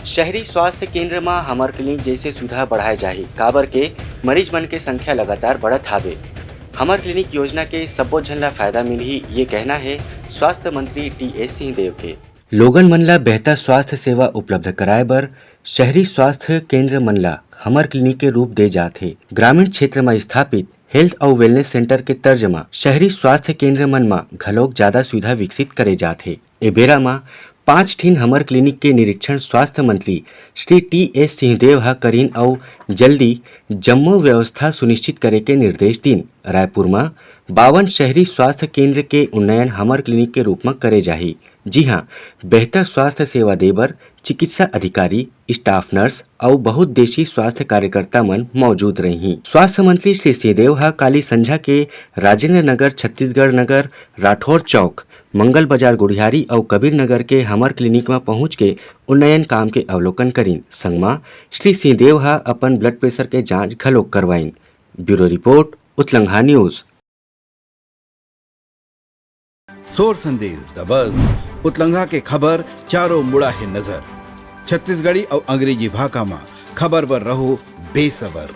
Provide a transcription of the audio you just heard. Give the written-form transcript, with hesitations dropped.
शहरी स्वास्थ्य केंद्र में हमर क्लिनिक जैसे सुविधा बढ़ाए जाही, काबर के मरीज मन के संख्या लगातार बढ़त हावे। हमर क्लिनिक योजना के सब्बो झन ला फायदा मिलही, ये कहना है स्वास्थ्य मंत्री टी.एस. सिंहदेव के। लोगन मन ला बेहतर स्वास्थ्य सेवा उपलब्ध कराए बर शहरी स्वास्थ्य केंद्र मन ला हमर क्लिनिक के रूप दे जाथे। ग्रामीण क्षेत्र में स्थापित हेल्थ और वेलनेस सेंटर के तर्ज में शहरी स्वास्थ्य केंद्र मन में घलोक ज्यादा सुविधा विकसित करे जाथे। ए बेरा में 5 ठिन हमर क्लिनिक के निरीक्षण स्वास्थ्य मंत्री श्री टी.एस. सिंहदेव हा करीन और जल्दी जम्मो व्यवस्था सुनिश्चित करे के निर्देश दिन। रायपुर में 52 शहरी स्वास्थ्य केंद्र के उन्नयन हमर क्लिनिक के रूप में करे जाही। जी हाँ, बेहतर स्वास्थ्य सेवा देबर चिकित्सा अधिकारी, स्टाफ नर्स और बहुत देशी स्वास्थ्य कार्यकर्ता मन मौजूद रही। स्वास्थ्य मंत्री श्री सिंहदेव हा काली संझा के राजेंद्र नगर, छत्तीसगढ़ नगर, राठौर चौक, मंगल बाजार, गुड़ियारी और कबीर नगर के हमर क्लिनिक में पहुंच के उन्नयन काम के अवलोकन करीन। संगमा श्री सिंहदेव हा अपन ब्लड प्रेशर के जांच घलोक करवाइन। ब्यूरो रिपोर्ट, उत्तलंघा न्यूज। सोर संदेश द बज़ उत्तलंघा के खबर चारों मुड़ा है नजर। छत्तीसगढ़ी और अंग्रेजी भाषा में खबर बर रहो बेसबर।